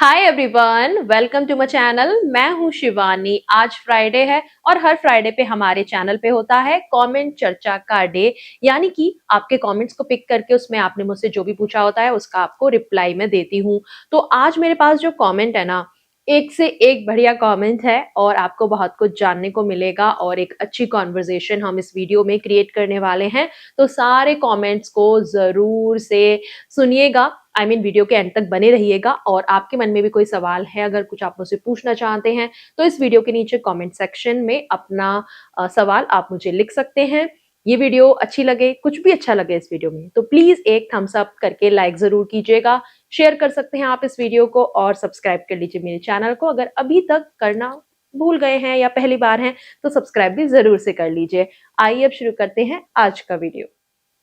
Hi everyone, welcome to my channel. मैं हूं शिवानी। आज फ्राइडे है और हर फ्राइडे पे हमारे चैनल पे होता है कमेंट चर्चा का डे। यानी कि आपके कमेंट्स को पिक करके उसमें आपने मुझसे जो भी पूछा होता है उसका आपको रिप्लाई मैं देती हूँ। तो आज मेरे पास जो कमेंट है ना, एक से एक बढ़िया कमेंट है और आपको बहुत कुछ जानने को मिलेगा और एक अच्छी कॉन्वर्जेशन हम इस वीडियो में क्रिएट करने वाले हैं। तो सारे कमेंट्स को जरूर से सुनिएगा। वीडियो के एंड तक बने रहिएगा। और आपके मन में भी कोई सवाल है, अगर कुछ आप मुझसे पूछना चाहते हैं, तो इस वीडियो के नीचे कमेंट सेक्शन में अपना सवाल आप मुझे लिख सकते हैं। ये वीडियो अच्छी लगे, कुछ भी अच्छा लगे इस वीडियो में, तो प्लीज एक थम्स अप करके लाइक जरूर कीजिएगा। शेयर कर सकते हैं आप इस वीडियो को और सब्सक्राइब कर लीजिए मेरे चैनल को। अगर अभी तक करना भूल गए हैं या पहली बार हैं तो सब्सक्राइब भी जरूर से कर लीजिए। आइए अब शुरू करते हैं आज का वीडियो।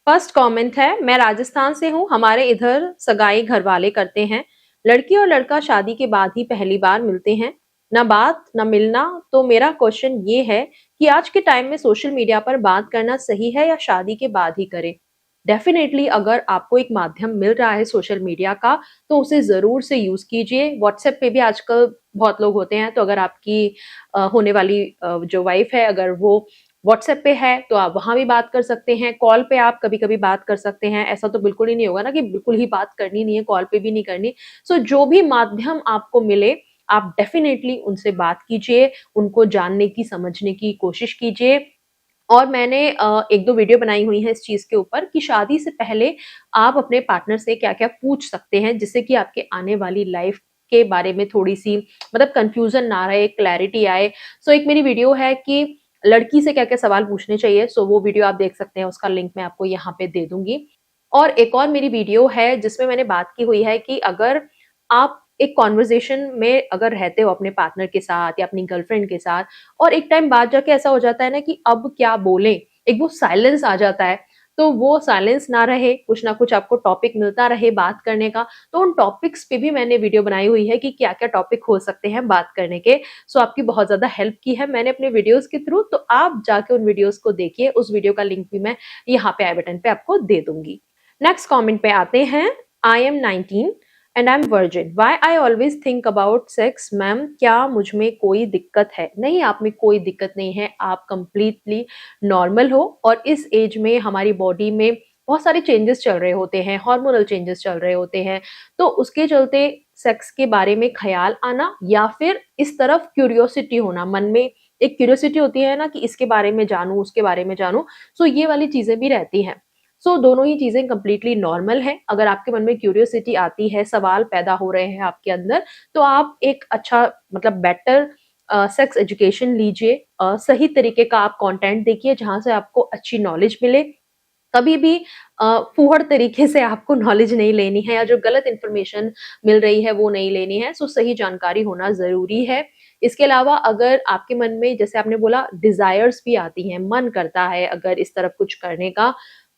फर्स्ट कमेंट है, मैं राजस्थान से हूँ। हमारे इधर सगाई घर वाले करते हैं। लड़की और लड़का शादी के बाद ही पहली बार मिलते हैं, ना बात ना मिलना। तो मेरा क्वेश्चन ये है कि आज के टाइम में सोशल मीडिया पर बात करना सही है या शादी के बाद ही करें। डेफिनेटली अगर आपको एक माध्यम मिल रहा है सोशल मीडिया का, तो उसे जरूर से यूज कीजिए। व्हाट्सएप पे भी आजकल बहुत लोग होते हैं, तो अगर आपकी होने वाली जो वाइफ है, अगर वो व्हाट्सएप पे है तो आप वहां भी बात कर सकते हैं। कॉल पे आप कभी कभी बात कर सकते हैं। ऐसा तो बिल्कुल ही नहीं होगा ना कि बिल्कुल ही बात करनी नहीं है, कॉल पे भी नहीं करनी। सो जो भी माध्यम आपको मिले, आप डेफिनेटली उनसे बात कीजिए, उनको जानने की समझने की कोशिश कीजिए। और मैंने एक दो वीडियो बनाई हुई है इस चीज के ऊपर कि शादी से पहले आप अपने पार्टनर से क्या क्या पूछ सकते हैं, जिससे कि आपके आने वाली लाइफ के बारे में थोड़ी सी कंफ्यूजन ना रहे, क्लैरिटी आए। सो एक मेरी वीडियो है कि लड़की से क्या क्या सवाल पूछने चाहिए। सो वो वीडियो आप देख सकते हैं, उसका लिंक मैं आपको यहाँ पे दे दूंगी। और एक और मेरी वीडियो है जिसमें मैंने बात की हुई है कि अगर आप एक कॉन्वर्जेशन में अगर रहते हो अपने पार्टनर के साथ या अपनी गर्लफ्रेंड के साथ, और एक टाइम बाद जाके ऐसा हो जाता है ना कि अब क्या बोलें, एक वो साइलेंस आ जाता है। तो वो साइलेंस ना रहे, कुछ ना कुछ आपको टॉपिक मिलता रहे बात करने का। तो उन टॉपिक्स पे भी मैंने वीडियो बनाई हुई है कि क्या क्या टॉपिक हो सकते हैं बात करने के। सो आपकी बहुत ज्यादा हेल्प की है मैंने अपने वीडियोस के थ्रू। तो आप जाके उन वीडियोस को देखिए। उस वीडियो का लिंक भी मैं यहाँ पे आई बटन पे आपको दे दूंगी। नेक्स्ट कमेंट पे आते हैं। I am 19 and I am virgin, why I always think about sex. Ma'am, क्या मुझ में कोई दिक्कत है? नहीं, आप में कोई दिक्कत नहीं है। आप कंप्लीटली नॉर्मल हो। और इस एज में हमारी बॉडी में बहुत सारे चेंजेस चल रहे होते हैं, हार्मोनल चेंजेस चल रहे होते हैं। तो उसके चलते सेक्स के बारे में ख्याल आना या फिर इस तरफ क्यूरियोसिटी होना, मन में एक क्यूरियोसिटी होती है ना कि इसके बारे में जानूं, उसके बारे में जानूं। सो ये वाली चीजें भी रहती हैं। सो दोनों ही चीजें कंप्लीटली नॉर्मल है। अगर आपके मन में क्यूरियोसिटी आती है, सवाल पैदा हो रहे हैं आपके अंदर, तो आप एक अच्छा बेटर सेक्स एजुकेशन लीजिए। सही तरीके का आप कंटेंट देखिए जहां से आपको अच्छी नॉलेज मिले। कभी भी फूहड़ तरीके से आपको नॉलेज नहीं लेनी है, या जो गलत इंफॉर्मेशन मिल रही है वो नहीं लेनी है। सो सही जानकारी होना जरूरी है। इसके अलावा अगर आपके मन में, जैसे आपने बोला, डिजायर्स भी आती हैं, मन करता है अगर इस तरफ कुछ करने का,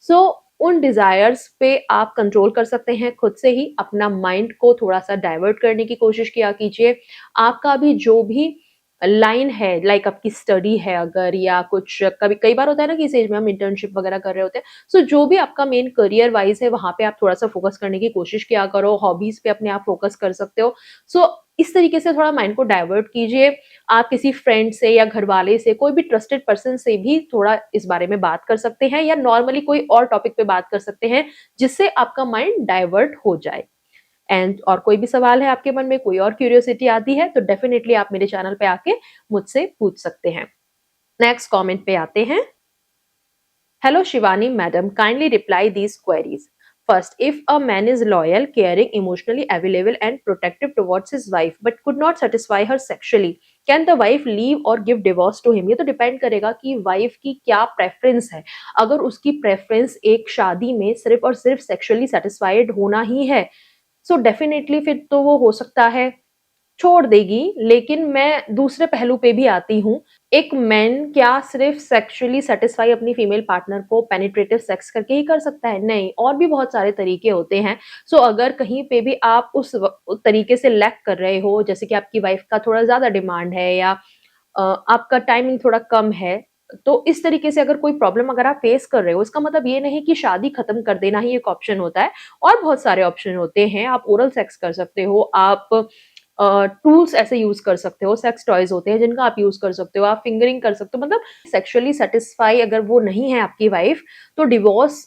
सो उन डिजायर्स पे आप कंट्रोल कर सकते हैं खुद से ही। अपना माइंड को थोड़ा सा डाइवर्ट करने की कोशिश किया कीजिए। आपका भी जो भी लाइन है, लाइक आपकी स्टडी है अगर, या कुछ कभी कई बार होता है ना कि इस एज में हम इंटर्नशिप वगैरह कर रहे होते हैं। सो जो भी आपका मेन करियर वाइज है, वहां पे आप थोड़ा सा फोकस करने की कोशिश किया करो। हॉबीज पे अपने आप फोकस कर सकते हो। सो इस तरीके से थोड़ा माइंड को डाइवर्ट कीजिए। आप किसी फ्रेंड से या घर वाले से, कोई भी ट्रस्टेड पर्सन से भी थोड़ा इस बारे में बात कर सकते हैं, या नॉर्मली कोई और टॉपिक पे बात कर सकते हैं जिससे आपका माइंड डाइवर्ट हो जाए। एंड और कोई भी सवाल है आपके मन में, कोई और क्यूरियोसिटी आती है, तो डेफिनेटली आप मेरे चैनल पे आके मुझसे पूछ सकते हैं। नेक्स्ट कमेंट पे आते हैं। Hello Shivani madam, kindly reply these queries. First, if a man is loyal, caring, emotionally available, and protective towards his wife, but could not satisfy her sexually, can the wife leave or give divorce to him? ये तो depend करेगा कि wife की क्या preference है। अगर उसकी preference एक शादी में सिर्फ और सिर्फ सेक्सुअली सेटिस्फाइड होना ही है, सो डेफिनेटली फिर तो वो हो सकता है छोड़ देगी। लेकिन मैं दूसरे पहलू पे भी आती हूँ। एक मैन क्या सिर्फ सेक्सुअली सेटिस्फाई अपनी फीमेल पार्टनर को पेनिट्रेटिव सेक्स करके ही कर सकता है? नहीं, और भी बहुत सारे तरीके होते हैं। सो अगर कहीं पे भी आप उस तरीके से लैक कर रहे हो, जैसे कि आपकी वाइफ का थोड़ा ज्यादा डिमांड है, या आपका टाइमिंग थोड़ा कम है तो इस तरीके से अगर कोई प्रॉब्लम अगर आप फेस कर रहे हो, इसका मतलब ये नहीं कि शादी खत्म कर देना ही एक ऑप्शन होता है, और बहुत सारे ऑप्शन होते हैं। आप ओरल सेक्स कर सकते हो, आप टूल्स ऐसे यूज कर सकते हो, सेक्स टॉयज होते हैं जिनका आप यूज कर सकते हो, आप फिंगरिंग कर सकते हो। मतलब सेक्सुअली सेटिस्फाई अगर वो नहीं है आपकी वाइफ, तो डिवोर्स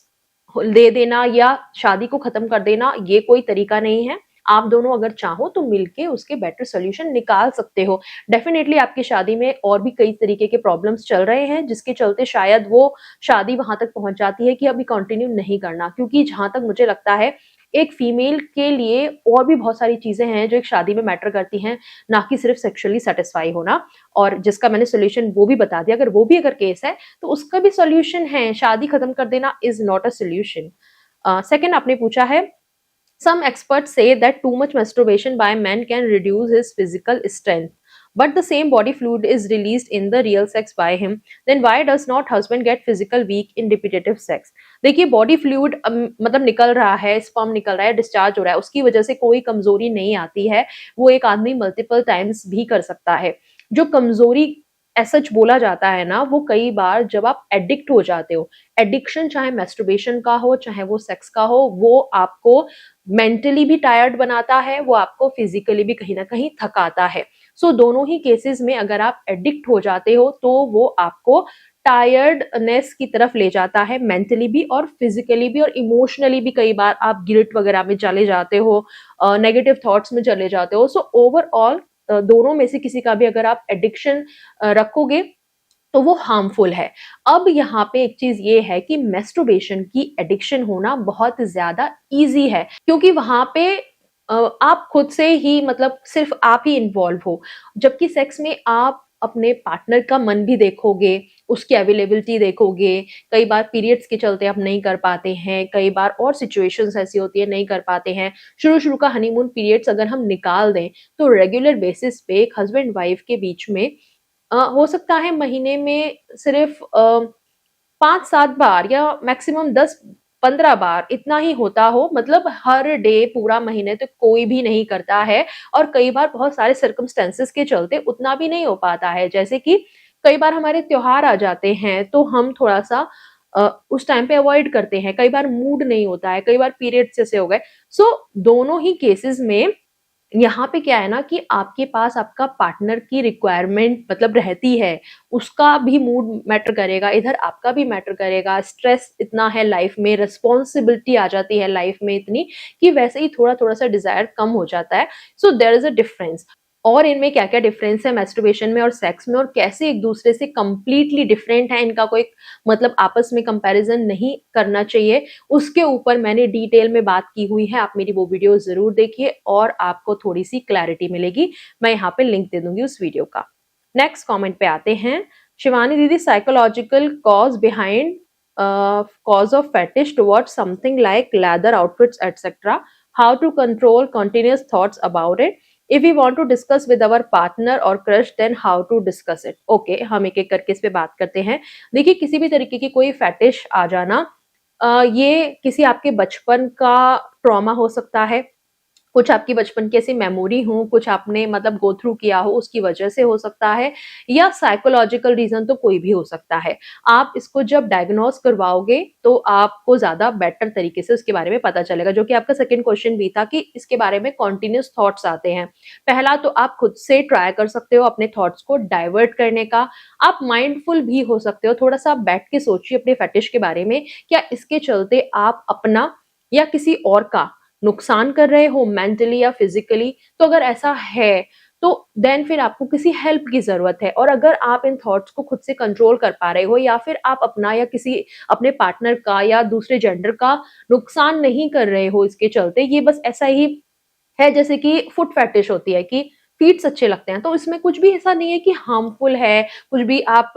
दे देना या शादी को खत्म कर देना ये कोई तरीका नहीं है। आप दोनों अगर चाहो तो मिलके उसके बेटर सोल्यूशन निकाल सकते हो। डेफिनेटली आपकी शादी में और भी कई तरीके के प्रॉब्लम्स चल रहे हैं जिसके चलते शायद वो शादी वहां तक पहुंच जाती है कि अभी कंटिन्यू नहीं करना, क्योंकि जहां तक मुझे लगता है एक फीमेल के लिए और भी बहुत सारी चीजें हैं जो एक शादी में मैटर करती हैं, ना कि सिर्फ सेक्सुअली सेटिस्फाई होना। और जिसका मैंने सोल्यूशन वो भी बता दिया, अगर वो भी अगर केस है तो उसका भी सोल्यूशन है। शादी खत्म कर देना is not a solution. Second आपने पूछा है, some experts say that too much masturbation by men can reduce his physical strength, but the same body fluid is released in the real sex by him. Then why does not husband get physical weak in repetitive sex? देखिए body fluid मतलब निकल रहा है, sperm निकल रहा है, discharge हो रहा है, उसकी वजह से कोई कमजोरी नहीं आती है। वो एक आदमी मल्टीपल टाइम्स भी कर सकता है। जो कमजोरी सच बोला जाता है ना, वो कई बार जब आप एडिक्ट हो जाते हो, एडिक्शन चाहे मैस्टरबेशन का हो चाहे वो सेक्स का हो, वो आपको मेंटली भी टायर्ड बनाता है, वो आपको फिजिकली भी कहीं ना कहीं थकाता है। सो दोनों ही केसेस में अगर आप एडिक्ट हो जाते हो तो वो आपको टायर्डनेस की तरफ ले जाता है, मेंटली भी और फिजिकली भी और इमोशनली भी। कई बार आप गिल्ट वगैरह में चले जाते हो, नेगेटिव थॉट्स में चले जाते हो। सो ओवरऑल दोनों में से किसी का भी अगर आप एडिक्शन रखोगे तो वो हार्मफुल है। अब यहाँ पे एक चीज ये है कि मेस्टुर्बेशन की एडिक्शन होना बहुत ज्यादा इजी है, क्योंकि वहां पे आप खुद से ही मतलब सिर्फ आप ही इन्वॉल्व हो, जबकि सेक्स में आप अपने पार्टनर का मन भी देखोगे, उसकी अवेलेबिलिटी देखोगे। कई बार पीरियड्स के चलते आप नहीं कर पाते हैं, कई बार और सिचुएशंस ऐसी होती है नहीं कर पाते हैं। शुरू शुरू का हनीमून पीरियड्स अगर हम निकाल दें तो रेगुलर बेसिस पे एक हस्बैंड वाइफ के बीच में हो सकता है महीने में सिर्फ 5-7 बार या मैक्सिमम 10-15 बार इतना ही होता हो। मतलब हर डे पूरा महीने तो कोई भी नहीं करता है, और कई बार बहुत सारे सर्कमस्टेंसेस के चलते उतना भी नहीं हो पाता है। जैसे कि कई बार हमारे त्योहार आ जाते हैं तो हम थोड़ा सा उस टाइम पे अवॉइड करते हैं, कई बार मूड नहीं होता है, कई बार पीरियड्स जैसे हो गए। सो दोनों ही केसेस में यहाँ पे क्या है ना कि आपके पास आपका पार्टनर की रिक्वायरमेंट मतलब रहती है, उसका भी मूड मैटर करेगा, इधर आपका भी मैटर करेगा। स्ट्रेस इतना है लाइफ में, रिस्पॉन्सिबिलिटी आ जाती है लाइफ में इतनी कि वैसे ही थोड़ा थोड़ा सा डिजायर कम हो जाता है। So there is a difference. और इनमें क्या क्या डिफरेंस है मैस्टरबेशन में और सेक्स में, और कैसे एक दूसरे से कंप्लीटली डिफरेंट है, इनका कोई मतलब आपस में कंपैरिजन नहीं करना चाहिए, उसके ऊपर मैंने डिटेल में बात की हुई है। आप मेरी वो वीडियो जरूर देखिए और आपको थोड़ी सी क्लैरिटी मिलेगी। मैं यहाँ पे लिंक दे दूंगी उस वीडियो का। नेक्स्ट कमेंट पे आते हैं। शिवानी दीदी, psychological cause behind cause of fetish towards something like leather outfits etc, how to control continuous thoughts about it, if we want to discuss with our partner or crush then how to discuss it। okay, हम एक एक करके इस पे बात करते हैं। देखिए किसी भी तरीके की कोई फेटिश आ जाना, ये किसी आपके बचपन का ट्रॉमा हो सकता है, कुछ आपकी बचपन की ऐसी मेमोरी हो, कुछ आपने मतलब गो थ्रू किया हो उसकी वजह से हो सकता है, या साइकोलॉजिकल रीजन तो कोई भी हो सकता है। आप इसको जब डायग्नोस करवाओगे तो आपको ज्यादा बेटर तरीके से उसके बारे में पता चलेगा, जो कि आपका सेकंड क्वेश्चन भी था कि इसके बारे में कॉन्टिन्यूस थॉट्स आते हैं। पहला तो आप खुद से ट्राई कर सकते हो अपने थॉट्स को डाइवर्ट करने का। आप माइंडफुल भी हो सकते हो, थोड़ा सा बैठ के सोचिए अपने फेटिश के बारे में, क्या इसके चलते आप अपना या किसी और का नुकसान कर रहे हो मेंटली या फिजिकली। तो अगर ऐसा है तो देन फिर आपको किसी हेल्प की जरूरत है। और अगर आप इन थॉट्स को खुद से कंट्रोल कर पा रहे हो, या फिर आप अपना या किसी अपने पार्टनर का या दूसरे जेंडर का नुकसान नहीं कर रहे हो इसके चलते, ये बस ऐसा ही है जैसे कि फुट फेटिश होती है कि फीट्स अच्छे लगते हैं, तो इसमें कुछ भी ऐसा नहीं है कि हार्मफुल है, कुछ भी आप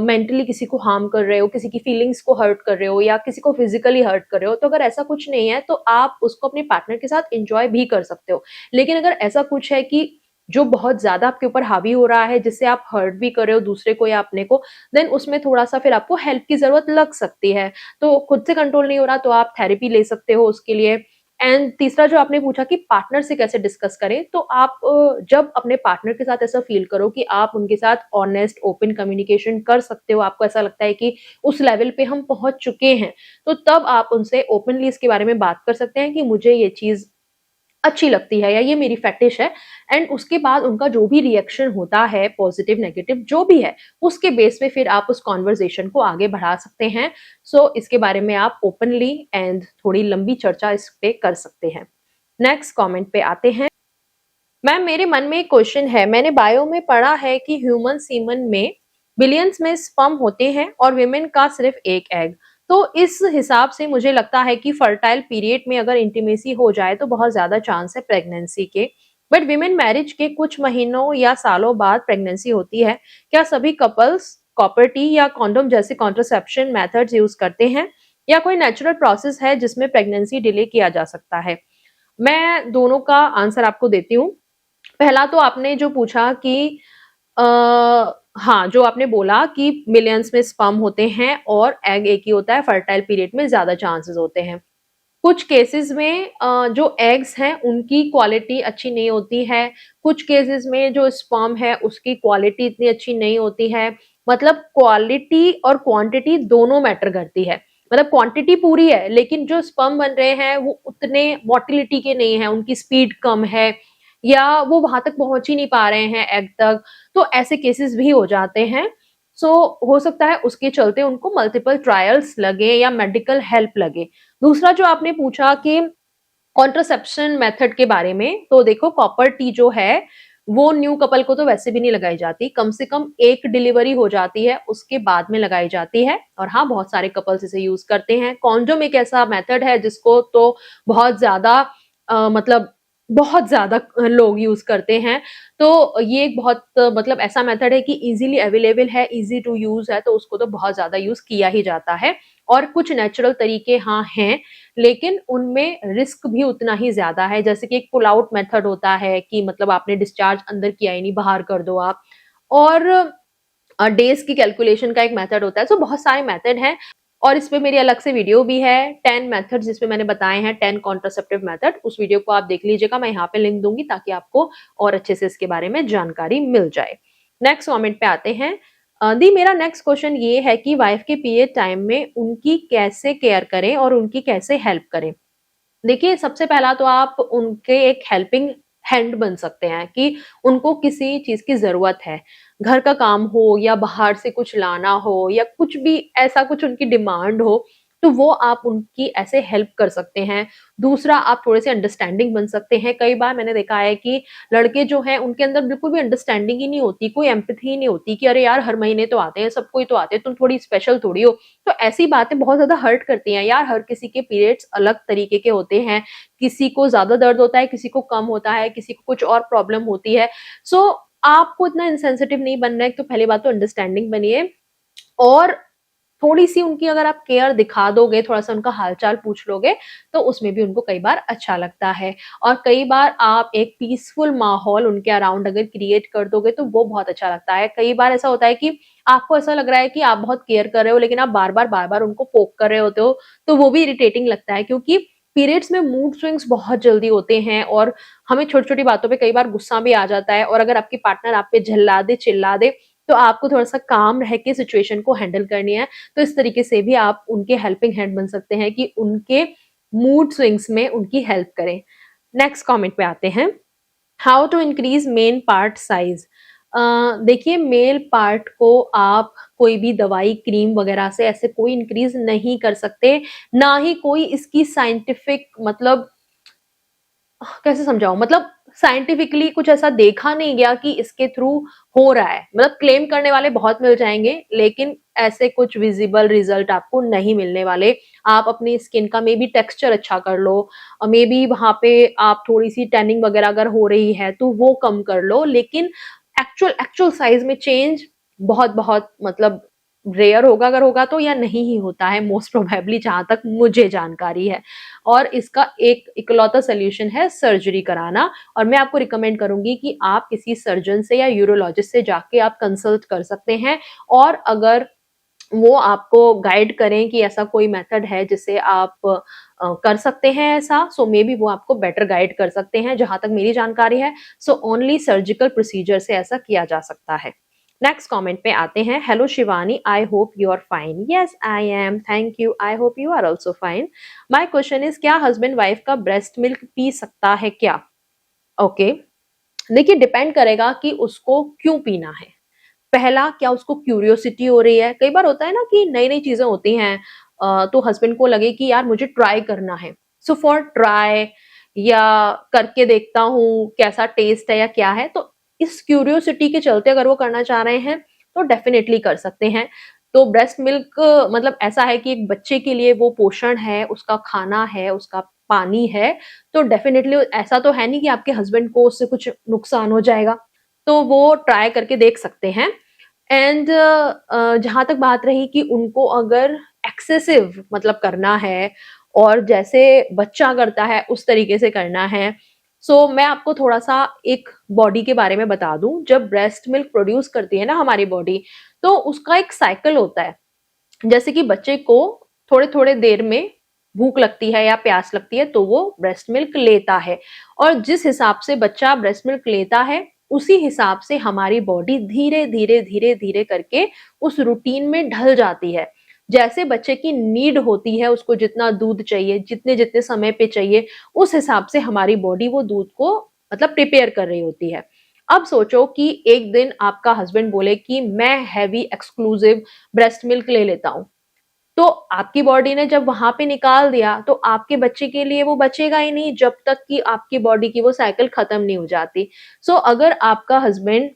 मेंटली किसी को हार्म कर रहे हो, किसी की फीलिंग्स को हर्ट कर रहे हो या किसी को फिजिकली हर्ट कर रहे हो। तो अगर ऐसा कुछ नहीं है तो आप उसको अपने पार्टनर के साथ एंजॉय भी कर सकते हो। लेकिन अगर ऐसा कुछ है कि जो बहुत ज्यादा आपके ऊपर हावी हो रहा है, जिससे आप हर्ट भी कर रहे हो दूसरे को या अपने को, देन उसमें थोड़ा सा फिर आपको हेल्प की जरूरत लग सकती है। तो खुद से कंट्रोल नहीं हो रहा तो आप थेरेपी ले सकते हो उसके लिए, एंड तीसरा जो आपने पूछा कि पार्टनर से कैसे डिस्कस करें, तो आप जब अपने पार्टनर के साथ ऐसा फील करो कि आप उनके साथ ऑनेस्ट ओपन कम्युनिकेशन कर सकते हो, आपको ऐसा लगता है कि उस लेवल पे हम पहुंच चुके हैं, तो तब आप उनसे ओपनली इसके बारे में बात कर सकते हैं कि मुझे ये चीज अच्छी लगती है या ये मेरी फेटिश है। एंड उसके बाद उनका जो भी रिएक्शन होता है, पॉजिटिव नेगेटिव जो भी है, उसके बेस पे फिर आप उस कॉन्वर्जेशन को आगे बढ़ा सकते हैं। सो इसके बारे में आप ओपनली एंड थोड़ी लंबी चर्चा इस पे कर सकते हैं। नेक्स्ट कमेंट पे आते हैं। मैम, मेरे मन में एक क्वेश्चन है। मैंने बायो में पढ़ा है कि ह्यूमन सीमन में बिलियंस में स्पर्म होते हैं और विमेन का सिर्फ एक एग। तो इस हिसाब से मुझे लगता है कि फर्टाइल पीरियड में अगर इंटीमेसी हो जाए तो बहुत ज्यादा चांस है प्रेगनेंसी के। बट विमेन मैरिज के कुछ महीनों या सालों बाद प्रेगनेंसी होती है। क्या सभी कपल्स कॉपर टी या कॉन्डोम जैसे कॉन्ट्रासेप्शन मेथड्स यूज करते हैं, या कोई नेचुरल प्रोसेस है जिसमें प्रेगनेंसी डिले किया जा सकता है? मैं दोनों का आंसर आपको देती हूँ। पहला तो आपने जो पूछा कि आ, हाँ, जो आपने बोला कि मिलियंस में स्पर्म होते हैं और एग एक ही होता है, फर्टाइल पीरियड में ज्यादा चांसेस होते हैं। कुछ केसेस में जो एग्स हैं उनकी क्वालिटी अच्छी नहीं होती है। कुछ केसेस में जो स्पर्म है उसकी क्वालिटी इतनी अच्छी नहीं होती है। मतलब क्वालिटी और क्वांटिटी दोनों मैटर करती है। मतलब क्वांटिटी पूरी है लेकिन जो स्पर्म बन रहे हैं वो उतने मोटिलिटी के नहीं है, उनकी स्पीड कम है, या वो वहां तक पहुंच ही नहीं पा रहे हैं एग तक। तो ऐसे केसेस भी हो जाते हैं। सो हो सकता है उसके चलते उनको मल्टीपल ट्रायल्स लगे या मेडिकल हेल्प लगे। दूसरा जो आपने पूछा कि कॉन्ट्रासेप्शन मेथड के बारे में, तो देखो कॉपर टी जो है वो न्यू कपल को तो वैसे भी नहीं लगाई जाती, कम से कम एक डिलीवरी हो जाती है उसके बाद में लगाई जाती है। और हाँ, बहुत सारे कपल्स इसे यूज करते हैं। कॉन्डोम एक ऐसा मेथड है जिसको तो बहुत ज्यादा मतलब बहुत ज्यादा लोग यूज करते हैं। तो ये एक बहुत मतलब ऐसा मेथड है कि इजीली अवेलेबल है, इजी टू यूज है, तो उसको तो बहुत ज्यादा यूज किया ही जाता है। और कुछ नेचुरल तरीके हाँ हैं, लेकिन उनमें रिस्क भी उतना ही ज्यादा है। जैसे कि एक पुल आउट मेथड होता है कि मतलब आपने डिस्चार्ज अंदर किया ही नहीं, बाहर कर दो आप। और डेज की कैलकुलेशन का एक मेथड होता है। तो बहुत सारे मेथड हैं और इस पे मेरी अलग से वीडियो भी है, 10 मेथड जिसपे मैंने बताए हैं 10 कॉन्ट्रासेप्टिव मेथड। उस वीडियो को आप देख लीजिएगा, मैं यहाँ पे लिंक दूंगी ताकि आपको और अच्छे से इसके बारे में जानकारी मिल जाए। नेक्स्ट कमेंट पे आते हैं। दी, मेरा नेक्स्ट क्वेश्चन ये है कि वाइफ के पीरियड टाइम में उनकी कैसे केयर करें और उनकी कैसे हेल्प करें? देखिए, सबसे पहला तो आप उनके एक हेल्पिंग हैंड बन सकते हैं कि उनको किसी चीज की जरूरत है, घर का काम हो या बाहर से कुछ लाना हो या कुछ भी ऐसा कुछ उनकी डिमांड हो, तो वो आप उनकी ऐसे हेल्प कर सकते हैं। दूसरा, आप थोड़े से अंडरस्टैंडिंग बन सकते हैं। कई बार मैंने देखा है कि लड़के जो हैं उनके अंदर बिल्कुल भी अंडरस्टैंडिंग ही नहीं होती, कोई एम्पैथी ही नहीं होती कि अरे यार हर महीने तो आते हैं, सबको ही तो आते हैं, तुम थोड़ी स्पेशल थोड़ी हो। तो ऐसी बातें बहुत ज्यादा हर्ट करती हैं यार। हर किसी के पीरियड्स अलग तरीके के होते हैं, किसी को ज्यादा दर्द होता है, किसी को कम होता है, किसी को कुछ और प्रॉब्लम होती है। सो आपको इतना इंसेंसिटिव नहीं बनना है। तो पहली बात तो अंडरस्टैंडिंग बनिए, और थोड़ी सी उनकी अगर आप केयर दिखा दोगे, थोड़ा सा उनका हालचाल पूछ लोगे, तो उसमें भी उनको कई बार अच्छा लगता है। और कई बार आप एक पीसफुल माहौल उनके अराउंड अगर क्रिएट कर दोगे तो वो बहुत अच्छा लगता है। कई बार ऐसा होता है कि आपको ऐसा लग रहा है कि आप बहुत केयर कर रहे हो लेकिन आप बार बार उनको पोक कर रहे होते हो, तो वो भी इरिटेटिंग लगता है। क्योंकि पीरियड्स में मूड स्विंग्स बहुत जल्दी होते हैं और हमें छोटी छोटी बातों पे कई बार गुस्सा भी आ जाता है। और अगर आपकी पार्टनर आप पे झल्ला दे, चिल्ला दे, तो आपको थोड़ा सा काम रह के सिचुएशन को हैंडल करनी है। तो इस तरीके से भी आप उनके हेल्पिंग हैंड बन सकते हैं कि उनके मूड स्विंग्स में उनकी हेल्प करें। नेक्स्ट कमेंट पे आते हैं। How to increase men part size? देखिए, मेल पार्ट को आप कोई भी दवाई, क्रीम वगैरह से ऐसे कोई इंक्रीज नहीं कर सकते, ना ही कोई इसकी साइंटिफिक मतलब कैसे समझाऊं, मतलब साइंटिफिकली कुछ ऐसा देखा नहीं गया कि इसके थ्रू हो रहा है। मतलब क्लेम करने वाले बहुत मिल जाएंगे लेकिन ऐसे कुछ विजिबल रिजल्ट आपको नहीं मिलने वाले। आप अपनी स्किन का मे बी टेक्सचर अच्छा कर लो, और मे बी वहां पे आप थोड़ी सी टैनिंग वगैरह अगर हो रही है तो वो कम कर लो, लेकिन एक्चुअल एक्चुअल साइज में चेंज बहुत बहुत मतलब रेयर होगा, अगर होगा तो, या नहीं ही होता है मोस्ट प्रोबेबली, जहां तक मुझे जानकारी है। और इसका एक इकलौता सोल्यूशन है सर्जरी कराना। और मैं आपको रिकमेंड करूंगी कि आप किसी सर्जन से या यूरोलॉजिस्ट से जाके आप कंसल्ट कर सकते हैं। और अगर वो आपको गाइड करें कि ऐसा कोई मेथड है जिससे आप कर सकते हैं ऐसा, सो मे बी वो आपको बेटर गाइड कर सकते हैं, जहां तक मेरी जानकारी है। सो ओनली सर्जिकल प्रोसीजर से ऐसा किया जा सकता है। नेक्स्ट कमेंट पे आते हैं। Hello Shivani, I hope you are fine. Yes I am, thank you, I hope you are also fine. My question is, क्या हस्बैंड वाइफ का ब्रेस्ट मिल्क पी सकता है क्या? ओके, देखिए डिपेंड करेगा कि उसको क्यों पीना है। पहला, क्या उसको क्यूरियोसिटी हो रही है? कई बार होता है ना कि नई नई चीजें होती हैं, तो हस्बैंड को लगे कि यार मुझे ट्राई करना है, सो फॉर ट्राई, या करके देखता हूँ कैसा टेस्ट है या क्या है, तो इस क्यूरियोसिटी के चलते अगर वो करना चाह रहे हैं तो डेफिनेटली कर सकते हैं। तो ब्रेस्ट मिल्क मतलब ऐसा है कि एक बच्चे के लिए वो पोषण है, उसका खाना है, उसका पानी है, तो डेफिनेटली ऐसा तो है नहीं कि आपके हस्बैंड को उससे कुछ नुकसान हो जाएगा, तो वो ट्राई करके देख सकते हैं। एंड जहां तक बात रही कि उनको अगर एक्सेसिव मतलब करना है और जैसे बच्चा करता है उस तरीके से करना है, सो मैं आपको थोड़ा सा एक बॉडी के बारे में बता दूं। जब ब्रेस्ट मिल्क प्रोड्यूस करती है ना हमारी बॉडी, तो उसका एक साइकिल होता है। जैसे कि बच्चे को थोड़े थोड़े देर में भूख लगती है या प्यास लगती है तो वो ब्रेस्ट मिल्क लेता है, और जिस हिसाब से बच्चा ब्रेस्ट मिल्क लेता है उसी हिसाब से हमारी बॉडी धीरे धीरे धीरे धीरे करके उस रूटीन में ढल जाती है। जैसे बच्चे की नीड होती है, उसको जितना दूध चाहिए, जितने जितने समय पे चाहिए, उस हिसाब से हमारी बॉडी वो दूध को मतलब प्रिपेयर कर रही होती है। अब सोचो कि एक दिन आपका हस्बैंड बोले कि मैं हैवी एक्सक्लूसिव ब्रेस्ट मिल्क ले लेता हूं, तो आपकी बॉडी ने जब वहां पे निकाल दिया तो आपके बच्चे के लिए वो बचेगा ही नहीं जब तक कि आपकी बॉडी की वो साइकिल खत्म नहीं हो जाती। सो अगर आपका हस्बैंड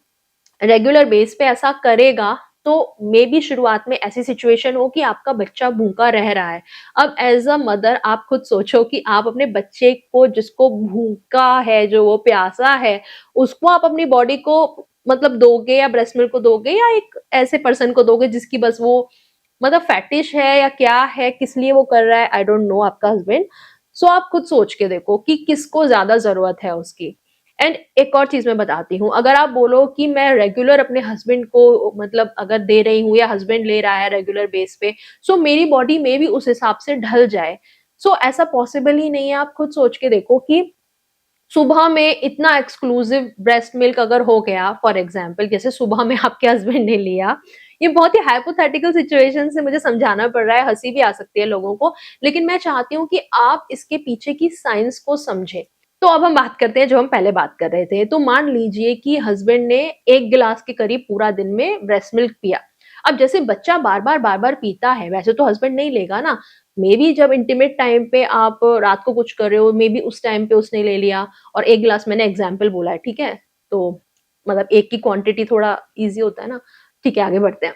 रेगुलर बेस पे ऐसा करेगा तो मे बी शुरुआत में ऐसी सिचुएशन हो कि आपका बच्चा भूखा रह रहा है। अब एज अ मदर आप खुद सोचो कि आप अपने बच्चे को, जिसको भूखा है, जो वो प्यासा है, उसको आप अपनी बॉडी को मतलब दोगे या ब्रेस्ट मिल्क को दोगे, या एक ऐसे पर्सन को दोगे जिसकी बस वो मतलब फैटिश है या क्या है, किस लिए वो कर रहा है, आई डोंट नो आपका हस्बैंड। सो आप खुद सोच के देखो कि किसको ज्यादा जरूरत है उसकी। एंड एक और चीज मैं बताती हूँ, अगर आप बोलो कि मैं रेगुलर अपने हस्बैंड को मतलब अगर दे रही हूँ या हस्बैंड ले रहा है रेगुलर बेस पे, सो मेरी बॉडी में भी उस हिसाब से ढल जाए, सो ऐसा पॉसिबल ही नहीं है। आप खुद सोच के देखो कि सुबह में इतना एक्सक्लूसिव ब्रेस्ट मिल्क अगर हो गया, फॉर एग्जाम्पल जैसे सुबह में आपके हस्बैंड ने लिया, ये बहुत ही हाइपोथेटिकल सिचुएशन से मुझे समझाना पड़ रहा है, हंसी भी आ सकती है लोगों को, लेकिन मैं चाहती हूँ कि आप इसके पीछे की साइंस को समझें। तो अब हम बात करते हैं जो हम पहले बात कर रहे थे। तो मान लीजिए कि हस्बैंड ने 1 गिलास के करीब पूरा दिन में ब्रेस्ट मिल्क पिया। अब जैसे बच्चा बार बार पीता है, वैसे तो हस्बैंड नहीं लेगा ना, मे बी जब इंटीमेट टाइम पे आप रात को कुछ कर रहे हो, मे बी उस टाइम पे उसने ले लिया, और 1 गिलास मैंने एग्जाम्पल बोला है, ठीक है, तो मतलब एक की क्वांटिटी थोड़ा इजी होता है ना, ठीक है आगे बढ़ते हैं।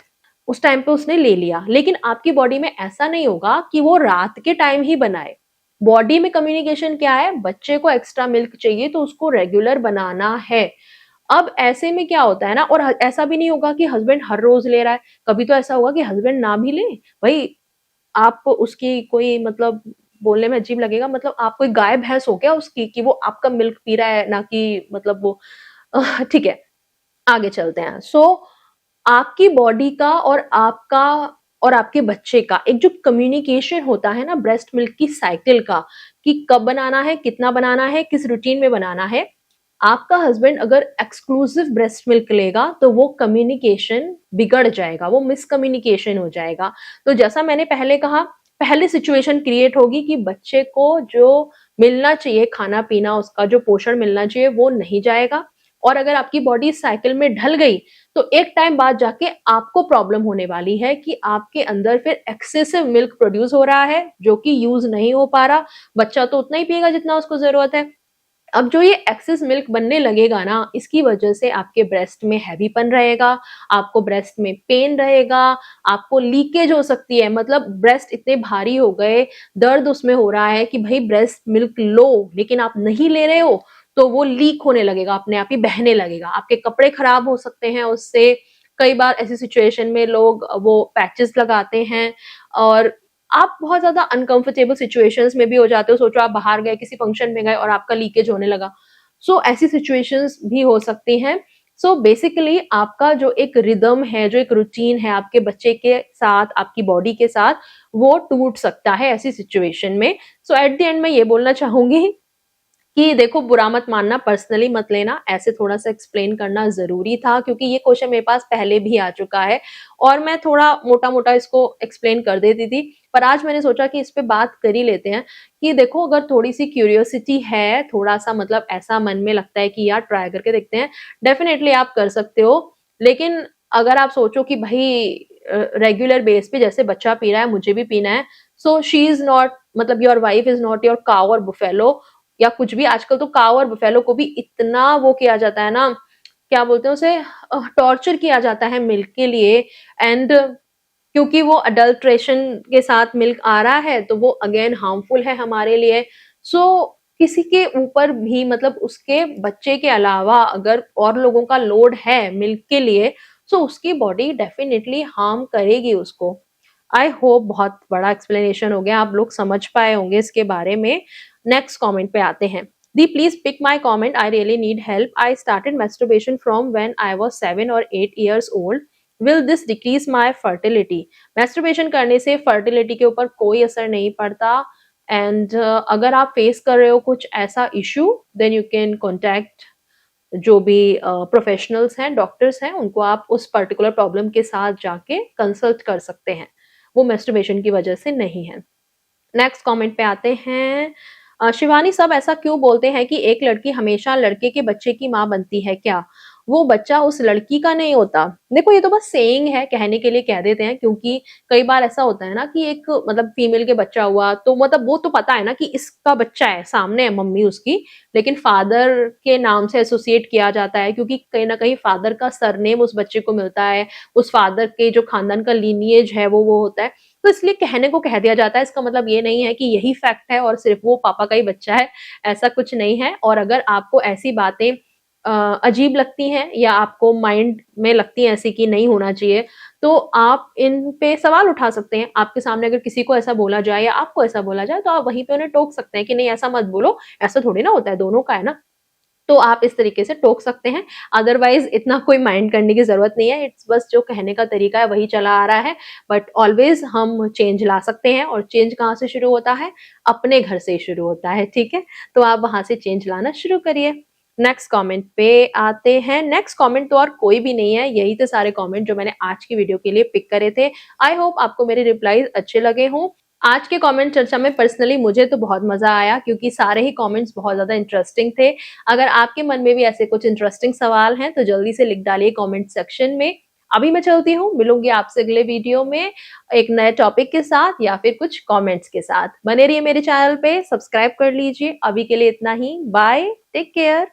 उस टाइम पे उसने ले लिया, लेकिन आपकी बॉडी में ऐसा नहीं होगा कि वो रात के टाइम ही बनाए। बॉडी में कम्युनिकेशन क्या है, बच्चे को एक्स्ट्रा मिल्क चाहिए तो उसको रेगुलर बनाना है। अब ऐसे में क्या होता है ना, और ऐसा भी नहीं होगा कि हस्बैंड हर रोज ले रहा है, कभी तो ऐसा होगा कि हस्बैंड ना भी ले, भाई आप उसकी कोई मतलब, बोलने में अजीब लगेगा, मतलब आप कोई गाय भैंस हो क्या उसकी कि वो आपका मिल्क पी रहा है, ना कि मतलब वो ठीक है, आगे चलते हैं। सो आपकी बॉडी का और आपका और आपके बच्चे का एक जो कम्युनिकेशन होता है ना ब्रेस्ट मिल्क की साइकिल का, कि कब बनाना है, कितना बनाना है, किस रूटीन में बनाना है, आपका हस्बैंड अगर एक्सक्लूसिव ब्रेस्ट मिल्क लेगा तो वो कम्युनिकेशन बिगड़ जाएगा, वो मिसकम्युनिकेशन हो जाएगा। तो जैसा मैंने पहले कहा, पहले सिचुएशन क्रिएट होगी कि बच्चे को जो मिलना चाहिए, खाना पीना, उसका जो पोषण मिलना चाहिए वो नहीं जाएगा, और अगर आपकी बॉडी इस साइकिल में ढल गई तो एक टाइम बाद जाके आपको प्रॉब्लम होने वाली है कि आपके अंदर फिर एक्सेसिव मिल्क प्रोड्यूस हो रहा है जो कि यूज नहीं हो पा रहा। बच्चा तो उतना ही पिएगा जितना उसको जरूरत है। अब जो ये एक्सेस मिल्क बनने लगेगा ना, इसकी वजह से आपके ब्रेस्ट में हैवीपन रहेगा, आपको ब्रेस्ट में पेन रहेगा, आपको लीकेज हो सकती है, मतलब ब्रेस्ट इतने भारी हो गए, दर्द उसमें हो रहा है कि भाई ब्रेस्ट मिल्क लो, लेकिन आप नहीं ले रहे हो तो वो लीक होने लगेगा, अपने आप ही बहने लगेगा, आपके कपड़े खराब हो सकते हैं उससे। कई बार ऐसी सिचुएशन में लोग वो पैचेस लगाते हैं, और आप बहुत ज्यादा अनकंफर्टेबल सिचुएशंस में भी हो जाते हो। सोचो आप बाहर गए, किसी फंक्शन में गए और आपका लीकेज होने लगा, सो ऐसी सिचुएशंस भी हो सकती हैं। सो बेसिकली आपका जो एक रिदम है, जो एक रूटीन है आपके बच्चे के साथ, आपकी बॉडी के साथ, वो टूट सकता है ऐसी सिचुएशन में। सो एट द एंड मैं ये बोलना चाहूंगी कि देखो, बुरा मत मानना, पर्सनली मत लेना, ऐसे थोड़ा सा एक्सप्लेन करना जरूरी था क्योंकि ये क्वेश्चन मेरे पास पहले भी आ चुका है और मैं थोड़ा मोटा मोटा इसको एक्सप्लेन कर देती थी, पर आज मैंने सोचा कि इस पे बात कर ही लेते हैं कि देखो, अगर थोड़ी सी क्यूरियोसिटी है, थोड़ा सा मतलब ऐसा मन में लगता है कि यार ट्राई करके देखते हैं, डेफिनेटली आप कर सकते हो। लेकिन अगर आप सोचो कि भाई रेगुलर बेस पे जैसे बच्चा पी रहा है मुझे भी पीना है, सो शी इज नॉट, मतलब your wife is not your cow और बुफेलो या कुछ भी। आजकल तो काउ और बुफेलो को भी इतना वो किया जाता है ना, क्या बोलते हैं उसे, टॉर्चर किया जाता है मिल्क के लिए। एंड क्योंकि वो अडल्ट्रेशन के साथ मिल्क आ रहा है तो वो अगेन हार्मफुल है हमारे लिए। सो किसी के ऊपर भी, मतलब उसके बच्चे के अलावा अगर और लोगों का लोड है मिल्क के लिए, सो उसकी बॉडी डेफिनेटली हार्म करेगी उसको। आई होप बहुत बड़ा एक्सप्लेनेशन हो गया, आप लोग समझ पाए होंगे इसके बारे में। नेक्स्ट कमेंट पे आते हैं। दी please pick my comment, I really need help, I started masturbation from when I was 7 और 8 years old, will this decrease my fertility. Masturbation करने से फर्टिलिटी के ऊपर कोई असर नहीं पड़ता। एंड अगर आप फेस कर रहे हो कुछ ऐसा issue, then you can contact जो भी प्रोफेशनल्स हैं, डॉक्टर्स हैं, उनको आप उस पर्टिकुलर प्रॉब्लम के साथ जाके कंसल्ट कर सकते हैं, वो मैस्टरबेशन की वजह से नहीं है। नेक्स्ट कमेंट पे आते हैं। शिवानी, सब ऐसा क्यों बोलते हैं कि एक लड़की हमेशा लड़के के बच्चे की माँ बनती है, क्या वो बच्चा उस लड़की का नहीं होता? देखो, ये तो बस सेइंग है, कहने के लिए कह देते हैं, क्योंकि कई बार ऐसा होता है ना कि एक मतलब फीमेल के बच्चा हुआ तो मतलब वो तो पता है ना कि इसका बच्चा है, सामने है मम्मी उसकी, लेकिन फादर के नाम से एसोसिएट किया जाता है क्योंकि कहीं ना कहीं फादर का सरनेम उस बच्चे को मिलता है, उस फादर के जो खानदान का लीनिएज है वो होता है, तो इसलिए कहने को कह दिया जाता है। इसका मतलब ये नहीं है कि यही फैक्ट है और सिर्फ वो पापा का ही बच्चा है, ऐसा कुछ नहीं है। और अगर आपको ऐसी बातें अजीब लगती हैं या आपको माइंड में लगती हैं ऐसी कि नहीं होना चाहिए, तो आप इन पे सवाल उठा सकते हैं। आपके सामने अगर किसी को ऐसा बोला जाए या आपको ऐसा बोला जाए तो आप वहीं पे उन्हें टोक सकते हैं कि नहीं ऐसा मत बोलो, ऐसा थोड़ी ना होता है, दोनों का है ना। तो आप इस तरीके से टोक सकते हैं, अदरवाइज इतना कोई माइंड करने की जरूरत नहीं है। इट्स बस जो कहने का तरीका है वही चला आ रहा है, बट ऑलवेज हम चेंज ला सकते हैं। और चेंज कहाँ से शुरू होता है? अपने घर से ही शुरू होता है, ठीक है? तो आप वहां से चेंज लाना शुरू करिए। नेक्स्ट कमेंट पे आते हैं। नेक्स्ट कमेंट तो और कोई भी नहीं है, यही थे सारे कमेंट जो मैंने आज की वीडियो के लिए पिक करे थे। आई होप आपको मेरे रिप्लाईज अच्छे लगे हों। आज के कमेंट चर्चा में पर्सनली मुझे तो बहुत मजा आया क्योंकि सारे ही कमेंट्स बहुत ज्यादा इंटरेस्टिंग थे। अगर आपके मन में भी ऐसे कुछ इंटरेस्टिंग सवाल हैं तो जल्दी से लिख डालिए कमेंट सेक्शन में। अभी मैं चलती हूँ, मिलूंगी आपसे अगले वीडियो में एक नए टॉपिक के साथ या फिर कुछ कमेंट्स के साथ। बने रहिए मेरे चैनल पे, सब्सक्राइब कर लीजिए। अभी के लिए इतना ही, बाय, टेक केयर।